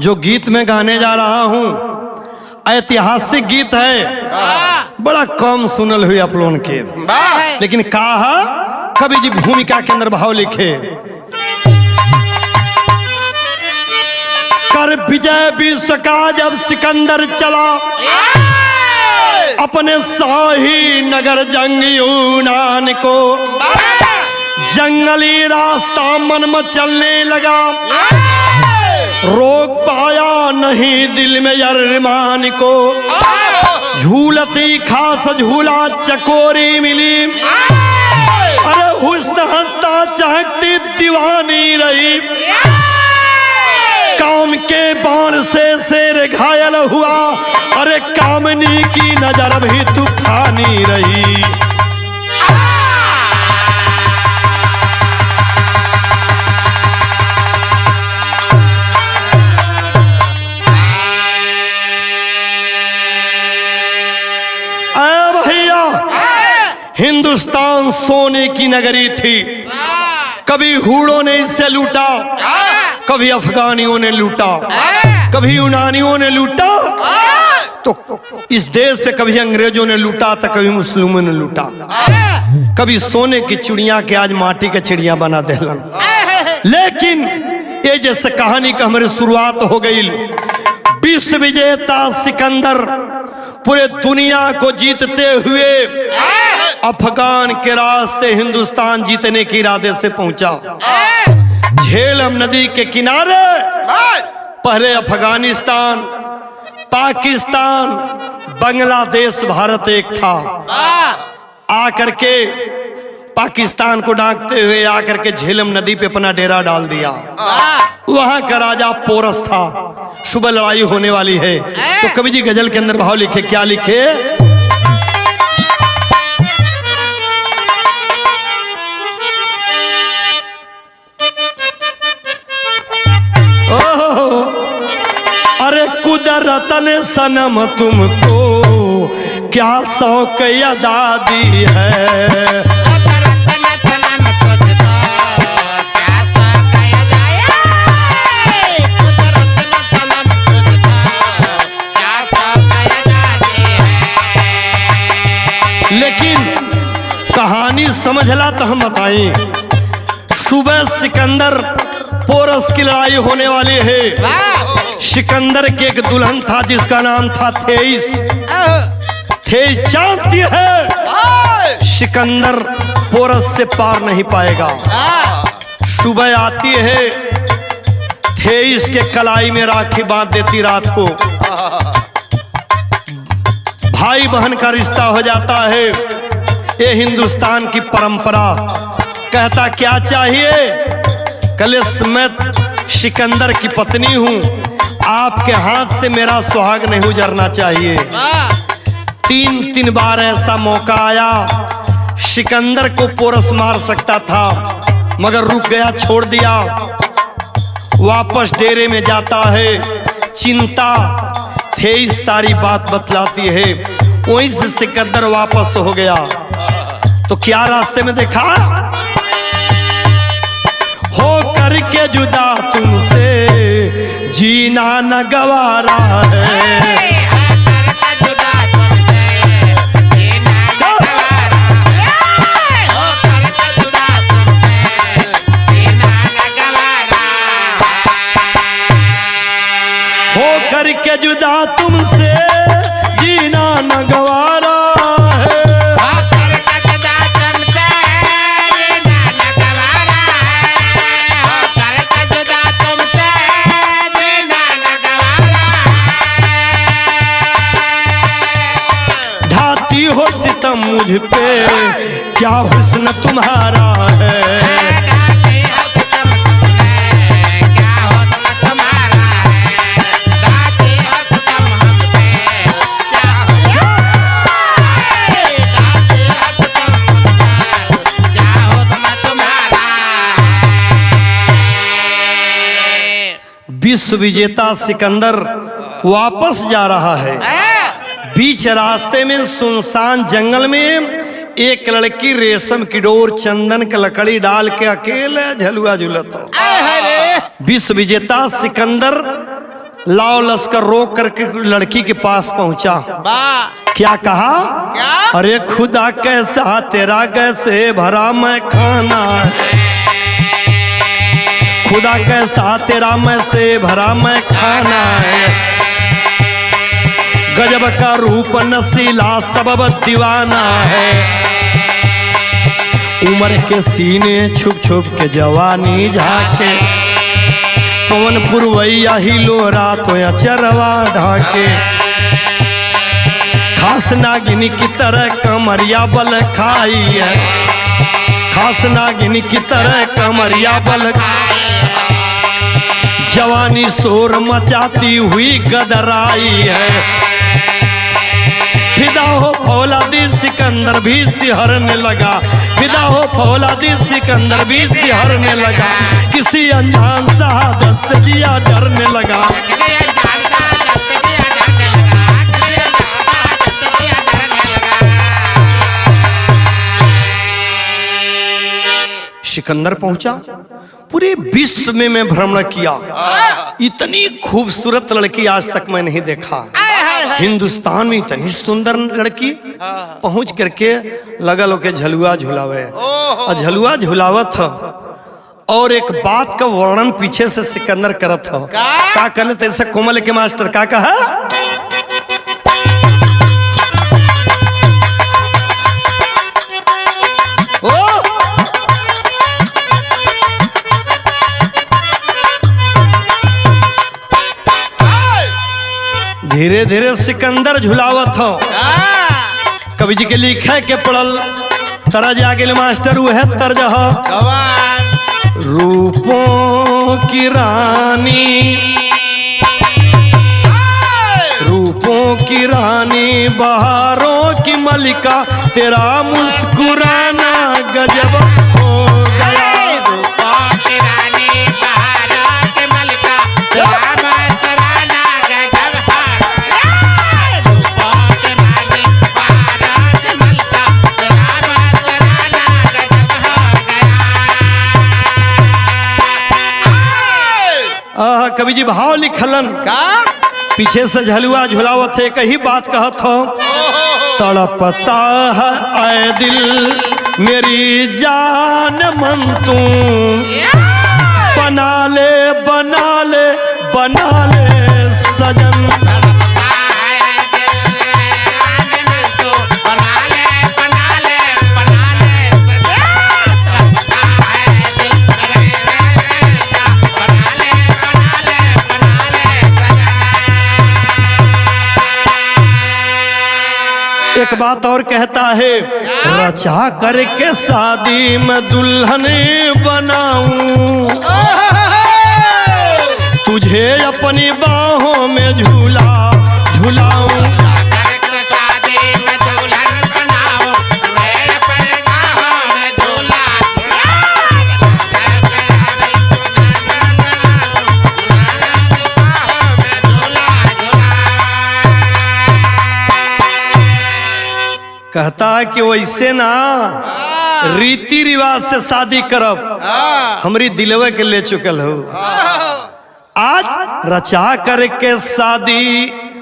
जो गीत में गाने जा रहा हूं ऐतिहासिक गीत है, बड़ा कम सुनल हुई आप लोगों के, लेकिन कहा कवि जी भूमिका के अंदर भाव लिखे। कर विजय विश्व का जब सिकंदर चला, अपने शाही नगर जंग यूनान को, जंगली रास्ता मन में चलने लगा, रोक पाया नहीं दिल में अरमान को, झूलती खास झूला चकोरी मिली, अरे हुस्न हंसता चहकती दीवानी रही, काम के बाण से शेर घायल हुआ, अरे कामनी की नजर भी तूफानी रही। हिंदुस्तान सोने की नगरी थी, कभी हूड़ों ने इसे लूटा, कभी अफगानियों ने लूटा, कभी यूनानियों ने लूटा, तो इस देश पे कभी अंग्रेजों ने लूटा तो कभी मुस्लिमों ने लूटा, कभी सोने की चिड़िया के आज माटी के चिड़िया बना देलन। लेकिन ये जैसे कहानी का हमारी शुरुआत हो गई, विश्व विजेता सिकंदर पूरे दुनिया को जीतते हुए अफगान के रास्ते हिंदुस्तान जीतने के इरादे से पहुंचा। झेलम नदी के किनारे पहले अफगानिस्तान, पाकिस्तान, बांग्लादेश, भारत एक था। आकर के पाकिस्तान को डांकते हुए आकर के झेलम नदी पे अपना डेरा डाल दिया। वहां का राजा पोरस था। सुबह लड़ाई होने वाली है, तो कवि जी गजल के अंदर भाव लिखे, क्या लिखे? अरे कुदरत ने सनम तुमको क्या शौक अदा दी है, लेकिन कहानी समझला तो हम बताएं। सुबह सिकंदर पोरस की लड़ाई होने वाली है। सिकंदर के एक दुल्हन था जिसका नाम था थेइस। थेइस जानती है सिकंदर पोरस से पार नहीं पाएगा। सुबह आती है, थेइस के कलाई में राखी बांध देती रात को। भाई बहन का रिश्ता हो जाता है। ये हिंदुस्तान की परंपरा। कहता क्या चाहिए? कल मैं सिकंदर की पत्नी हूं, आपके हाथ से मेरा सुहाग नहीं उजरना चाहिए। तीन बार ऐसा मौका आया, सिकंदर को पोरस मार सकता था मगर रुक गया, छोड़ दिया। वापस डेरे में जाता है, चिंता थे सारी बात बतलाती है। वहीं से सिकंदर वापस हो गया तो क्या रास्ते में देखा? हो करके जुदा तुमसे जीना न गवारा है, हो करके जुदा तुमसे जीना न गवारा है, ढाती हो सितम मुझ पे क्या हुस्न तुम्हारा है, विश्व विजेता सिकंदर वापस जा रहा है। बीच रास्ते में सुनसान जंगल में एक लड़की रेशम की डोर चंदन की लकड़ी डाल के अकेले झलुआ झुलता। विश्व विजेता सिकंदर लाओ लश्कर रोक करके लड़की के पास पहुंचा। क्या कहा? क्या? अरे खुदा कैसा तेरा कैसे भरा मैं खाना, खुदा कैसा तेरा मैं से भरा मैं खाना है, गजब का रूप नसीला सबब दीवाना है, उम्र के सीने छुप छुप के जवानी झाके, पवन पुरवैया हिलो रात चरवा ढाके, खास नागिनी की तरह कमरिया बल खाई है, खास नागिनी की तरह कमरिया बल, जवानी शोर मचाती हुई गदराई है, फिदा हो फौलादी सिकंदर भी सिहरने लगा, फिदा हो फौलादी सिकंदर भी सिहरने लगा, किसी अनजान शहादत से जिया डरने लगा। सिकंदर पहुंचा, पूरे विश्व में मैं भ्रमण किया, इतनी खूबसूरत लड़की आज तक मैं नहीं देखा। हिंदुस्तान में इतनी सुंदर लड़की, पहुंच करके लगा लो के झलुआ झुलावे, और झलुआ झुलावत हो, और एक बात का वर्णन पीछे से सिकंदर करत हो। का कहले तैसे कोमल के मास्टर का कहा? धीरे धीरे सिकंदर झुलावत हो। कवि जी के लिखे के पड़ल तरज आगे मास्टर वह तर्ज हो। रूपों की रानी, रूपों की रानी, बहारों की मलिका, तेरा मुस्कुराना गजब हो गया। कवि जी भाव लिखलन का पीछे से झलुआ झुलावत है, कही बात कहत हो। तड़पता है आए दिल मेरी जान मन तू, बना ले बना ले बना ले सजन, एक बात और कहता है, रचा करके शादी में दुल्हन बनाऊं, तुझे अपनी बाहों में झूला झूलाऊं, कहता है कि वैसे ना रीति रिवाज से शादी करब, हमरी दिलवा के ले चुकल हो। आज रचा करके शादी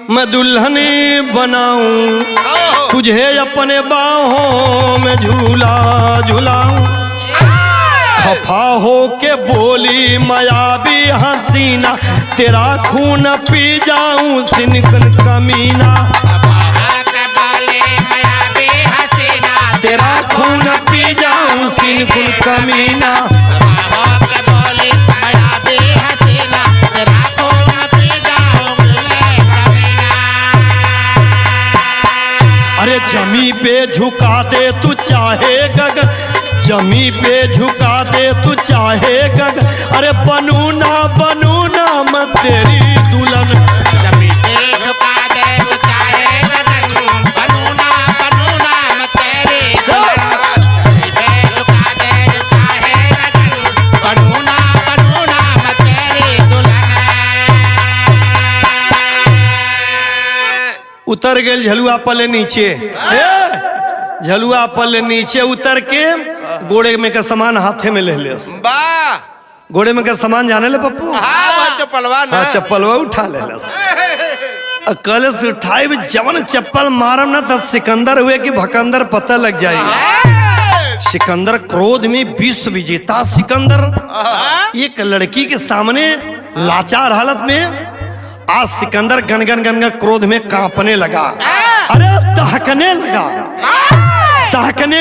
मैं दुल्हन बनाऊं, तुझे अपने बाहों में झूला झूलाऊं, खफा हो के बोली मायावी हसीना, तेरा खून पी जाऊं सिनकन कमीना, तेरा खून पी जाऊं सिनकुल कमीना। अरे जमी पे झुका दे तू चाहे गगन, जमी पे झुका दे तू चाहे गगन, अरे बनू ना मैं तेरी दुल्हन, जमी पे झुका दे तू चाहे गगन, बनू ना मैं तेरी दुल्हन, जमी पे झुका दे तू चाहे गगन, बनू ना मैं तेरी दुल्हन। उतर गए झलुआ पले नीचे, झलुआ पले नीचे उतर के घोड़े में का सामान हाथे में ले ले, घोड़े में का सामान जाने ले पप्पू, चप्पलवा ना। हाँ चप्पलवा उठा लेलस। कल से उठाए जवन चप्पल मारम ना तो सिकंदर हुए कि भकंदर पता लग जाएगी। सिकंदर क्रोध में विश्व विजेता सिकंदर एक लड़की के सामने लाचार हालत में आज सिकंदर गनगन गनगन क्रोध में कांपने लगा। अरे दहकने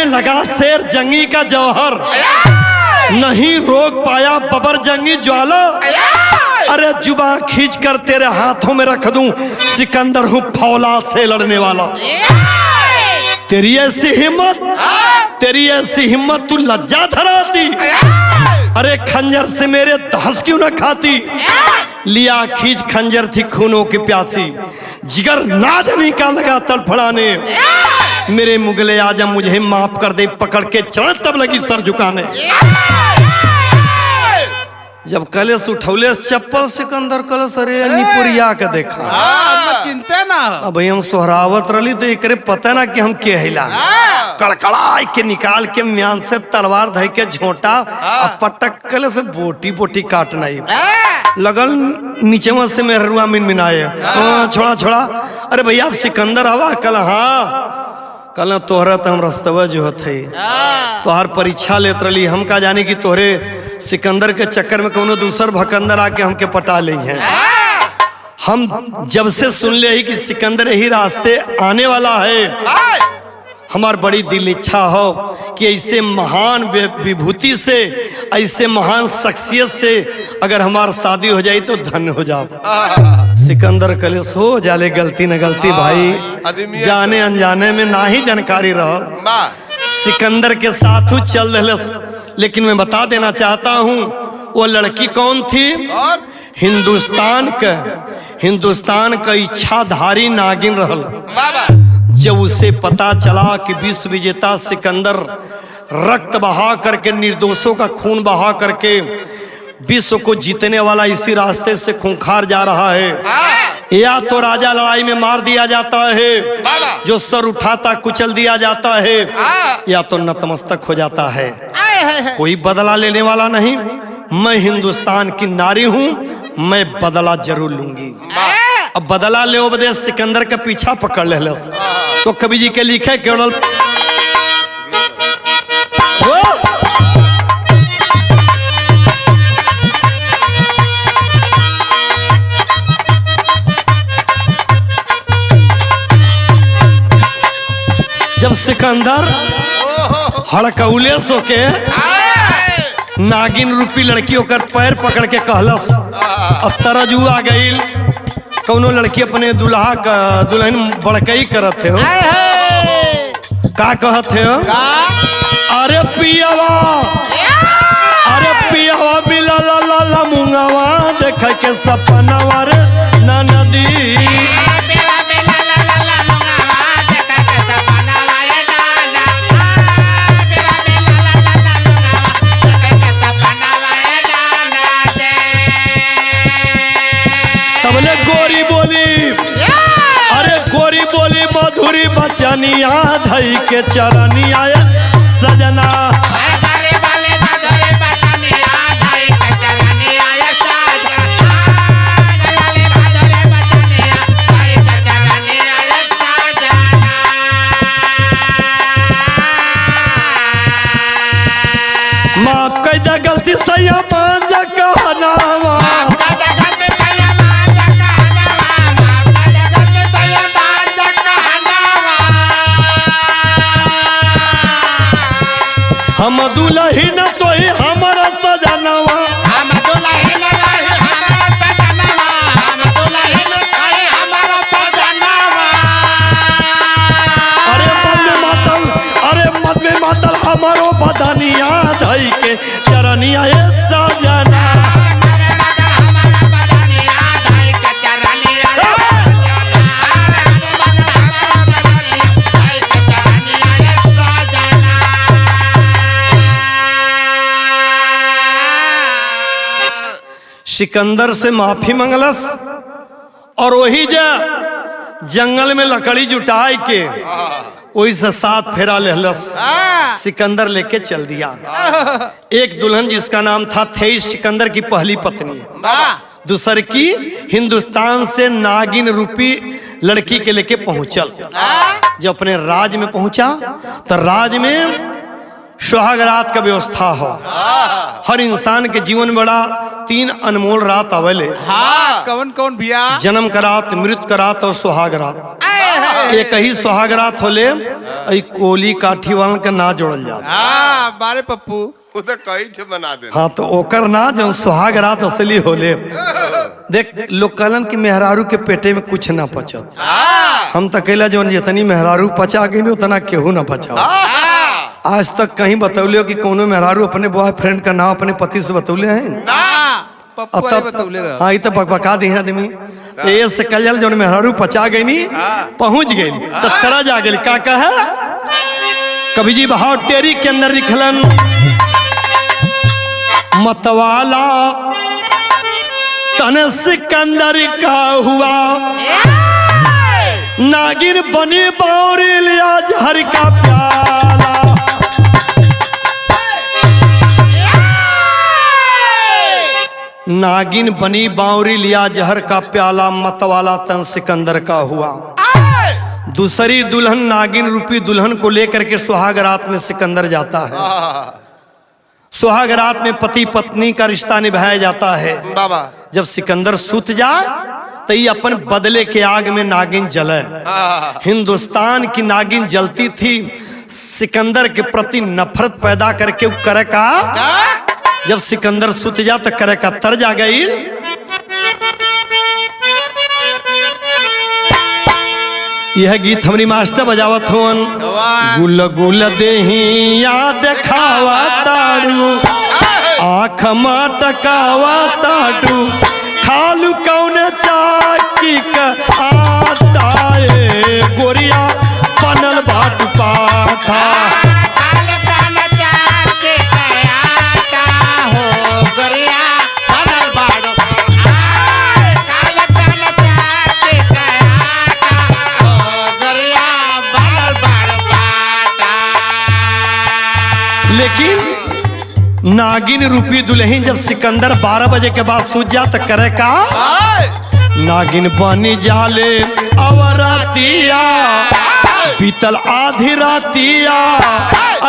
लगा शेर जंगी का जौहर, नहीं रोक पाया बबर जंगी ज्वाला। अरे जुबान खींच कर तेरे हाथों में रख दूं, सिकंदर हूं फौलाद से लड़ने वाला। तेरी ऐसी हिम्मत तू लज्जा धराती। अरे खंजर से मेरे धस क्यों न खाती। लिया खींच खंजर थी खूनों की प्यासी, जिगर नाजनी का लगा तड़फड़ाने। मेरे मुगले आजम मुझे माफ कर दे, पकड़ के चढ़ तब लगी सर झुकाने। जब कलेस उठौले चप्पल सिकंदर कलस अरे निपुरिया के देखा चिंता ना। अब हम सोहरावत रही तो एक पता ना कि हम के हिला कड़कड़ा के निकाल के म्यान से तलवार धई के झोंटा पटक कले से बोटी बोटी काटना लगल नीचे से मेहरुआ मिनमिनाए। छोड़ा अरे भैया आप सिकंदर हवा कल। हाँ कल तोहरा तो हम रस्तवा जो है तोहर परीक्षा लेत रही। हम का जाने कि तोहरे सिकंदर के चक्कर में कोनो दूसर भकंदर आके हमके पटा ले हैं। हम जब से सुन ले ही कि सिकंदर ही रास्ते आने वाला है, हमार बड़ी दिल इच्छा हो कि ऐसे महान विभूति से, ऐसे महान शख्सियत से अगर हमार शादी हो जाए तो धन्य हो जाओ। सिकंदर कलेस हो जाले गलती न गलती भाई, जाने अनजाने में ना ही जानकारी रह। सिकंदर के साथ चल रहे, लेकिन मैं बता देना चाहता हूँ वो लड़की कौन थी। हिंदुस्तान का इच्छाधारी नागिन रहल। जब उसे पता चला कि विश्व विजेता सिकंदर रक्त बहा करके, निर्दोषों का खून बहा करके विश्व को जीतने वाला इसी रास्ते से खूंखार जा रहा है, या तो राजा लड़ाई में मार दिया जाता है, जो सर उठाता कुचल दिया जाता है, या तो नतमस्तक हो जाता है। कोई बदला लेने वाला नहीं। मैं हिंदुस्तान की नारी हूं, मैं बदला जरूर लूंगी। अब बदला ले उपदेश सिकंदर का पीछा पकड़ ले तो कवि जी के लिखे केवल जब सिकंदर हड़कौले सो के नागिन रूपी लड़की होकर पैर पकड़ के कहलस। अब तरजू आ गई, कौनो लड़की अपने दुल्हा का दुल्हन बड़कई करत हो, का कहत हो। अरे पियावा मिला ला मुंगावा देख के सपनावा रे ना नदी। मधुरी बचनिया धई के चरनिया सजना। माफ कर दे गलती सही मान जा कहनावा। हम दुल्हन तो ही हमारा सजनवा, हम दुल्हन रही हमारा सजनवा, हम दुल्हन रही हमारा सजनवा। अरे मत में मातल हमारो बदनिया धई के चरनिया सजना। सिकंदर से माफी मंगलस और वही जंगल में लकड़ी जुटाई के वही से 7 फेरा लेहलस। सिकंदर लेके चल दिया। एक दुल्हन जिसका नाम था थेई, सिकंदर की पहली पत्नी, दूसर की हिंदुस्तान से नागिन रूपी लड़की के लेके पहुंचल। जब अपने राज में पहुंचा तो राज में सुहाग रात का व्यवस्था हो। हर इंसान के जीवन में बड़ा 3 अनमोल रात आवेले। कौन कौन भैया? जन्म का रात, मृत्यु का रात और सुहाग रात। एक ही सुहाग रात होले, कोली काठी वालन का ना जोड़ल जाता। बारे पप्पू बना दे। हाँ तो ओकर ना जब सुहाग रात असली होले। देख लोग कहलन कि मेहरारू के पेटे में कुछ ना पचत। हम तो कहला जो जितनी मेहरारू पचा गई उतना केहू ना पचा। आज तक कहीं बतौले हो कि कोनो मेहरारू अपने बॉयफ्रेंड का नाम अपने पति से बतौले हैं? हाँ तो बकबका दी आदमी। तो ये से कल जो मेहरारू पचा गई नी पहुंच गई तो तरह जा गई का कहे कवि जी बहाव टेरी के अंदर लिखलन मतवाला तन सिकंदर का हुआ नागिन बनी बावरी लिया जहर का प्याला। नागिन बनी बावरी लिया जहर का प्याला मतवाला तन सिकंदर का हुआ। दूसरी दुल्हन नागिन रूपी दुल्हन को लेकर के सुहाग रात में सिकंदर जाता है। सुहाग रात में पति पत्नी का रिश्ता निभाया जाता है। बाबा जब सिकंदर सुत जा तो ये अपन बदले के आग में नागिन जले। हिंदुस्तान की नागिन जलती थी। सिकंदर के प्रति नफरत पैदा करके वो करे का जब सिकंदर सुत जा तो करे का तर जा गई। यह गीत हमारी मास्टर बजावत होन गुल गुल देहिया देखावा ताड़ू आँख मटकावा ताड़ू खालू कौन चाकी का आटा गोरिया बनल बाट पाठा। लेकिन नागिन रूपी दुल्हन जब सिकंदर 12 बजे के बाद सूझ जा तो करे का नागिन बनी जाले अवरातिया बीतल आधी रातिया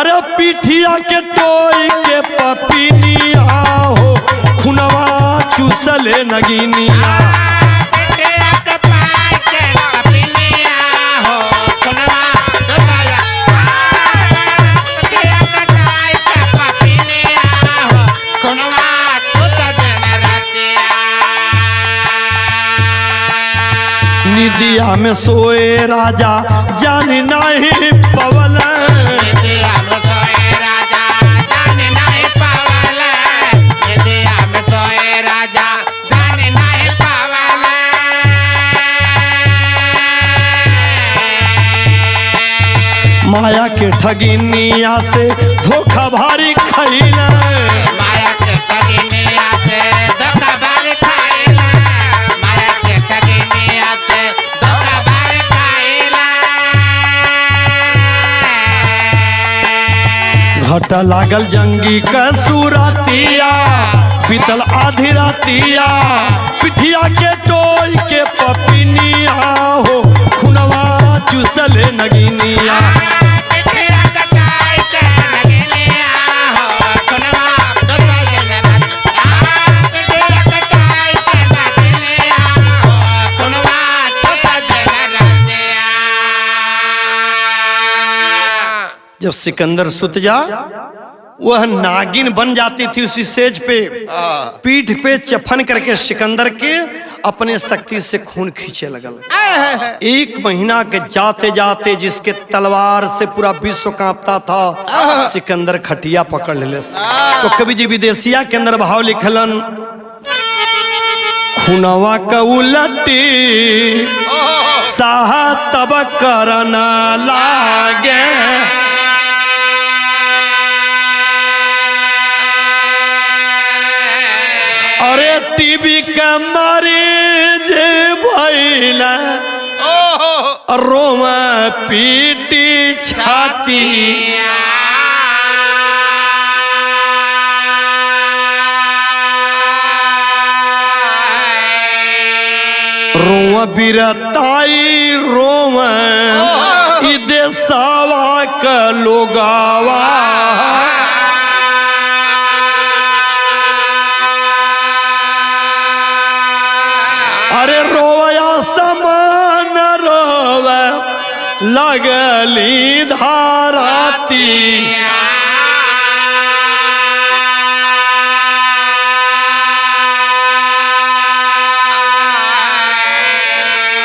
अरे पीठिया के टोई के पपीनिया हो खुनवा चूसले नगिनिया। निदिया में सोए राजा जान नहीं पवल। निदिया में सोए राजा जान नहीं पवल। निदिया में सोए राजा जान नहीं पवल। माया के ठगिनिया से धोखा भारी खैला। माया के ठगिनिया से धोखा भारी खैला। माया के ठगिनिया से धोखा भारी खैला। घटा लागल जंगी का सुरातिया बीतल आधी रातिया पिठिया के टोई के पपीनिया हो खुनवा चूसले नगिनिया। जब सिकंदर सुत जा वह नागिन बन जाती थी उसी सेज पे पीठ पे चफन करके सिकंदर के अपने शक्ति से खून खींचे लगल। 1 महीना के जाते जाते जिसके तलवार से पूरा विश्व कांपता था सिकंदर खटिया पकड़ ले। तो कवि जी विदेशिया के अंदर भाव लिखलन खुनवा का उलटी साहा तब करना लागे। अरे टीबी का मरीज भइला रोम पीटी छाती। बिरताई रोवे ई देसावा का लोगावा। अरे रोया समान रोवे लगली धाराती।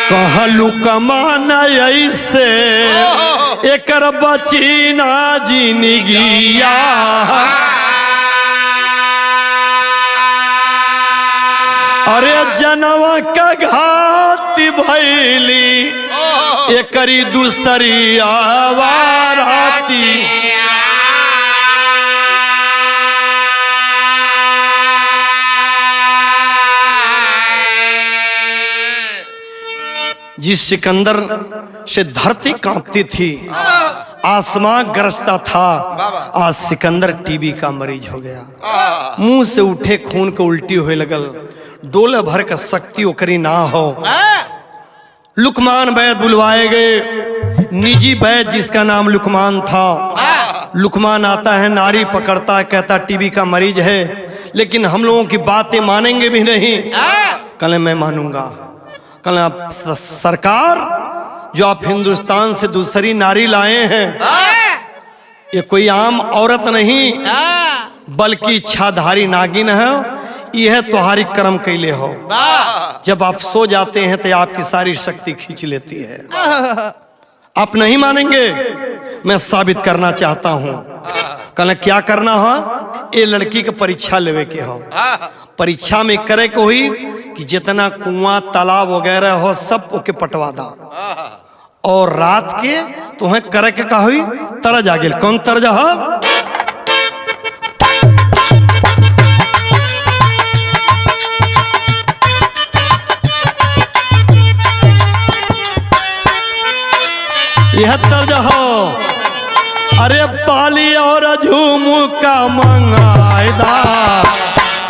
कहलू कमान ऐसे एकर बची ना जिंदगिया। अरे जनवा का घात भैली एकरी दूसरी आवाराती। जिस सिकंदर से धरती कांपती थी, आसमान गरजता था, आज सिकंदर टीबी का मरीज हो गया। मुंह से उठे खून को उल्टी होए लगल, डोले भर का शक्ति ओकरी ना हो। लुकमान वैद बुलवाए गए, निजी वैद जिसका नाम लुकमान था। लुकमान आता है, नारी पकड़ता है, कहता टीबी का मरीज है, लेकिन हम लोगों की बातें मानेंगे भी नहीं। कल मैं मानूंगा। कल आप सरकार, जो आप हिंदुस्तान से दूसरी नारी लाए हैं, ये कोई आम औरत नहीं बल्कि इच्छाधारी नागिन है। यह तुम्हारी कर्म कैले हो। जब आप सो जाते हैं तो आपकी सारी शक्ति खींच लेती है। आप नहीं मानेंगे, मैं साबित करना चाहता हूं। कल क्या करना हो, ये लड़की की परीक्षा लेवे के हो। परीक्षा में करे को हुई कि जितना कुआं तालाब वगैरह हो सब ओके पटवा दा, और रात के तुम्हें करे के का हुई तरज आ गेल। कौन तरज हो? यह तर्ज हो। अरे पाली और झूमू का मंगायदा,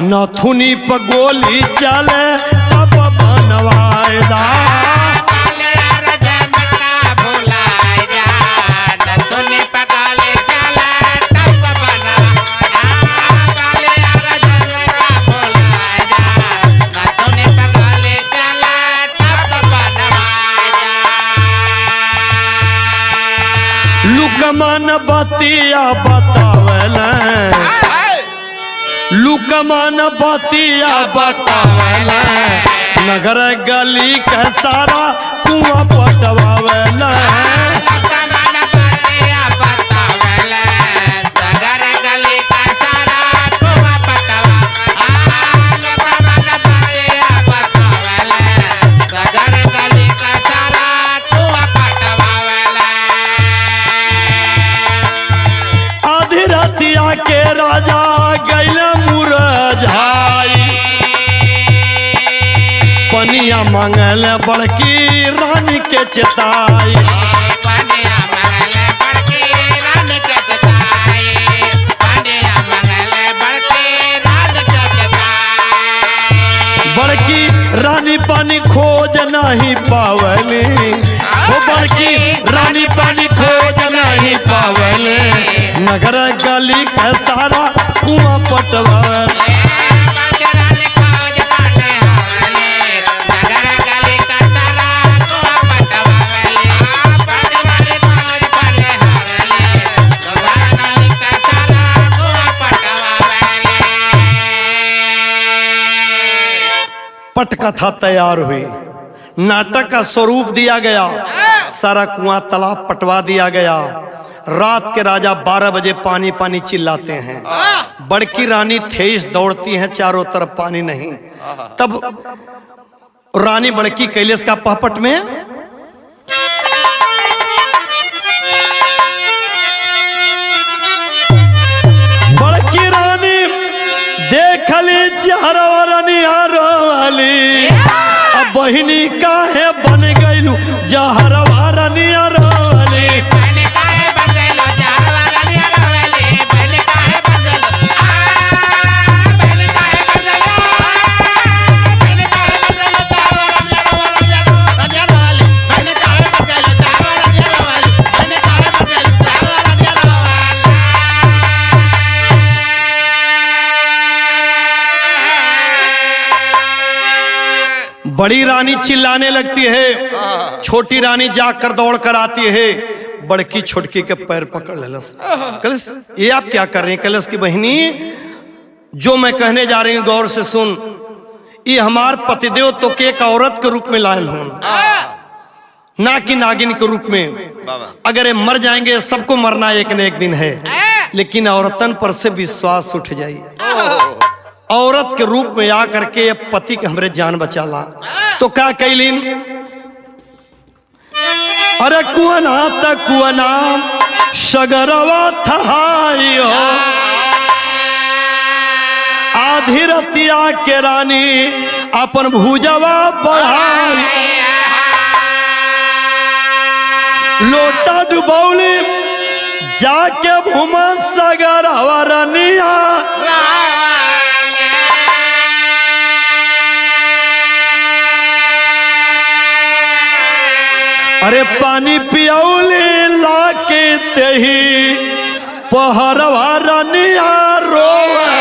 नथुनी पर गोली चले तब बनवायदा। लुकमान बतिया बतावले, लुकमान बतिया बतावले, नगर गली के सारा कुआं पटवावले। के राजा गैल मुरझाई, पनिया मांगल बड़की रानी के चेताई। बड़की रानी पानी खोज नहीं पावली, वो बड़की रानी पानी खोज नहीं पावली, नगर गली का सारा कुआं पटवावल। पटकथा तैयार हुई, नाटक का स्वरूप दिया गया, सारा कुआं तालाब पटवा दिया गया। रात के राजा 12 बजे पानी पानी चिल्लाते हैं। बड़की रानी तेज दौड़ती हैं, चारों तरफ पानी नहीं। तब रानी बड़की कैलेश का पहपट में बड़की रानी देखली चेहरा रनियारवाली, अब बहिनी काहे बन गईलू जहरवा रनियारवाली। बड़ी रानी चिल्लाने लगती है, छोटी रानी जाकर दौड़ कर आती है, बड़की छोटकी के पैर पकड़ लेलस। कलस ये आप क्या कर रही हैं? कलस की बहनी, जो मैं कहने जा रही हूं गौर से सुन। ये हमार पतिदेव तो के एक औरत के रूप में लायल हूं, ना कि नागिन के रूप में। अगर ये मर जाएंगे, सबको मरना एक न एक दिन है, लेकिन औरतन पर से विश्वास उठ जाए। औरत के रूप में आ करके पति के हमरे जान बचाला। तो क्या कैलीन? अरे कुआना तक कुआना सगरवा थहाइयो, आधी रतिया के रानी अपन भुजवा बढ़ाई, लोटा डुबौली जाके भूमा सगरवा रनिया, अरे पानी पियौली लाके तेही पहरवा रनिया रोवे।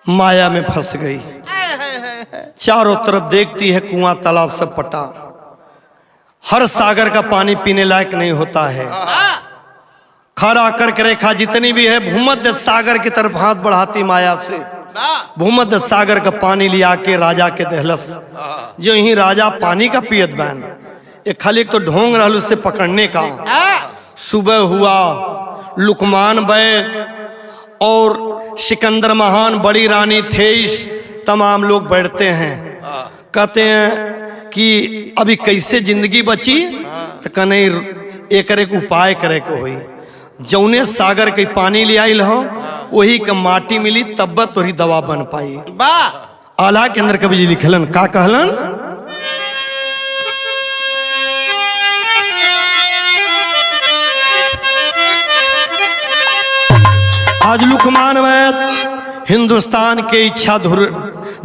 माया में फंस गई, चारों तरफ देखती है कुआं तालाब सब पटा, हर सागर का पानी पीने लायक नहीं होता है। खरा करके रेखा जितनी भी है भूमध्य सागर की तरफ हाथ बढ़ाती माया से, भूमध्य सागर का पानी लिया के राजा के दहलस। जो ही राजा पानी का पियत बैन, एक खाली तो ढोंग रहल उससे पकड़ने का। सुबह हुआ, लुकमान बैद और सिकंदर महान, बड़ी रानी थेइस, तमाम लोग बैठते हैं, कहते हैं कि अभी कैसे जिंदगी बची। तो कने एक एक उपाय करे को हुई, जौने सागर के पानी ले आइल हो वही का माटी मिली, तब तोरी दवा बन पाई। आला के अंदर कभी लिखलन, का कहलन? आज लुकमान वैद हिंदुस्तान के इच्छा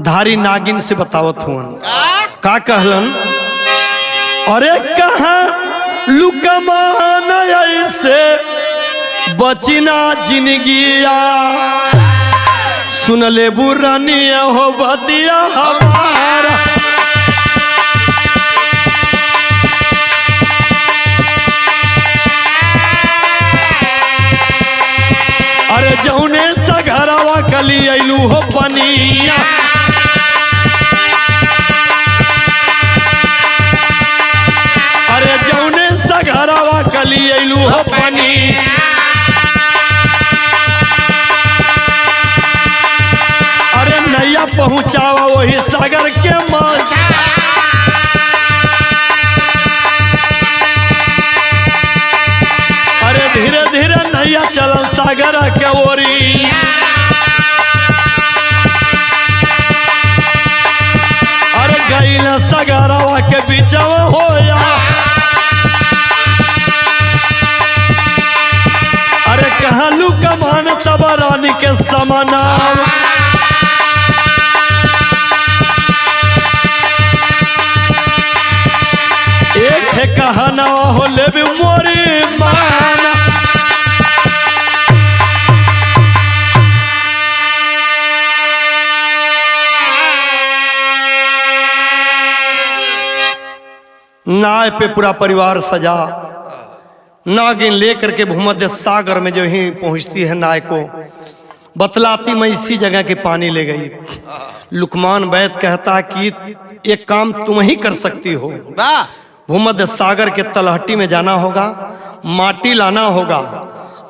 धारी नागिन से बतावत हुआ, का कहलन? अरे कहा लुकमान ऐसे बचिना जिंदगिया, सुन ले बुरानिया हो बतिया हमारा। अरे जौने सघरवा कली अइलू हो पनिया, अरे जौने सघरवा कली अइलू हो पनिया, अरे नैया पहुंचावा वही सागर के माँ। अरे धीरे धीरे नैया चलन सागर के ओरी, अरे गई न सगरवा के बीचवा होया, अरे कहाँ लुकमान तब रानी के समाना। एक कहना हो ले भी मोरी माना, नाव पे पूरा परिवार सजा। नागिन लेकर के भूमध्य सागर में जो ही पहुंचती है, नाव को बतलाती मैं इसी जगह के पानी ले गई। लुकमान बैद कहता कि एक काम तुम ही कर सकती हो, भूमध्य सागर के तलहटी में जाना होगा, माटी लाना होगा,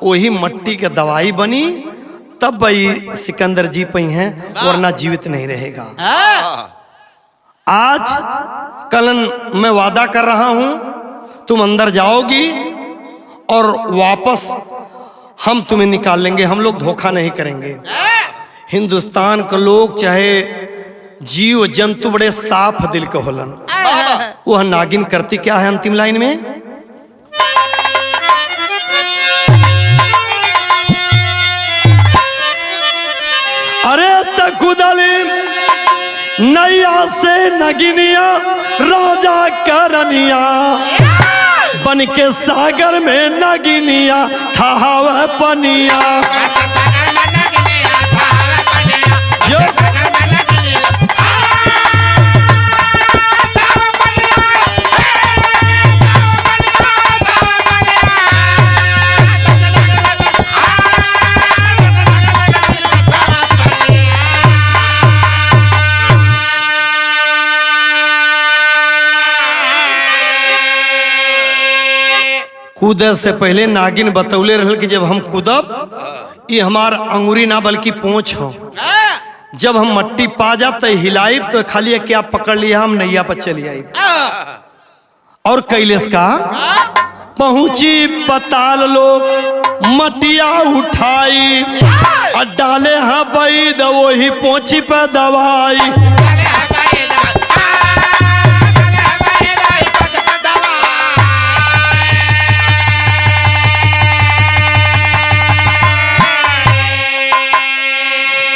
वही मट्टी के दवाई बनी, तब भाई सिकंदर जी पई हैं, वरना जीवित नहीं रहेगा। आज कल मैं वादा कर रहा हूं, तुम अंदर जाओगी और वापस हम तुम्हें निकाल लेंगे, हम लोग धोखा नहीं करेंगे। हिंदुस्तान के लोग चाहे जीव जंतु बड़े साफ दिल के होलन। वह नागिन करती क्या है अंतिम लाइन में? अरे तकुदली नैया से नगिनिया राजा करनिया, बन के सागर में नगिनिया ठहावे पनिया। यो कूदे से पहले नागिन बतौले रहल कि जब हम कूदब ये हमार अंगुरी ना बल्कि पूंछ हो। जब हम मट्टी पा जाब तो हिलाइब तो खाली क्या पकड़ लिया हम नैया पर चली आई। और कैलेस का पहुंची पताल लोग मटिया उठाई और डाले हाँ बैद वही पोछी पे दवाई।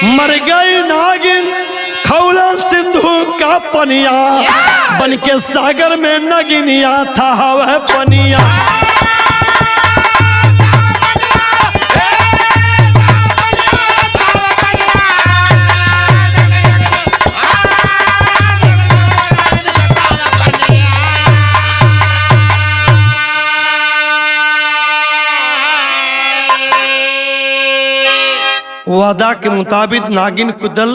मर गई नागिन खौला सिंधु का पनिया बन के सागर में नगिनिया था वह पनिया। वादा के मुताबिक नागिन कुदल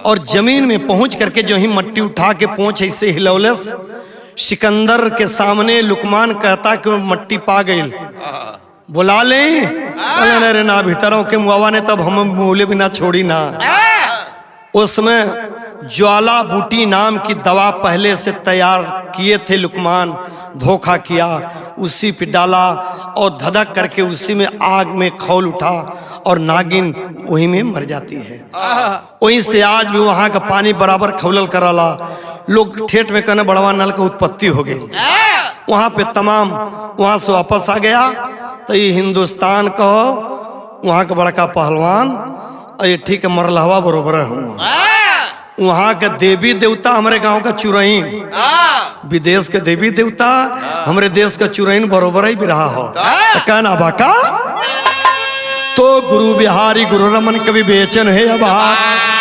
और जमीन में पहुंच करके जो ही मट्टी उठा के पहुंच ऐसे हिलौलस। सिकंदर के सामने लुकमान कहता कि वो मट्टी पा गई बुला ले। अरे ना भीतरों के मुआवा ने तब हम मूले बिना छोड़ी ना। उसमें ज्वाला बूटी नाम की दवा पहले से तैयार किए थे लुकमान, धोखा किया उसी पे डाला और धधक करके उसी में आग में खौल उठा और नागिन वहीं में मर जाती है। वहीं से आज भी वहां का पानी बराबर खौलल कराला। लोग ठेठ में कहने बड़वा नल का उत्पत्ति हो गई वहां पे तमाम। वहां से वापस आ गया तो ये हिंदुस्तान कहो वहां का बड़का पहलवान और ये ठीक है मरलहवा बरोबर हूँ। वहां के देवी देवता हमारे गांव का चुरैन, विदेश के देवी देवता हमारे देश का चुरैन बरोबर ही भी रहा हो। तो कहना बाका तो गुरु बिहारी गुरु रमन कवि बेचन है आभार।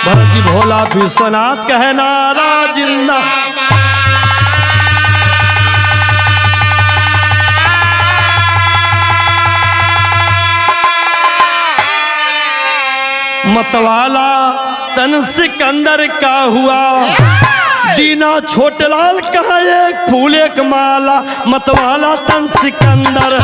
भरत जी भोला विश्वनाथ कहे नारा जिंदा। मतवाला तन सिकंदर का हुआ दीना छोटलाल कहा एक फूल एक माला। मतवाला तन सिकंदर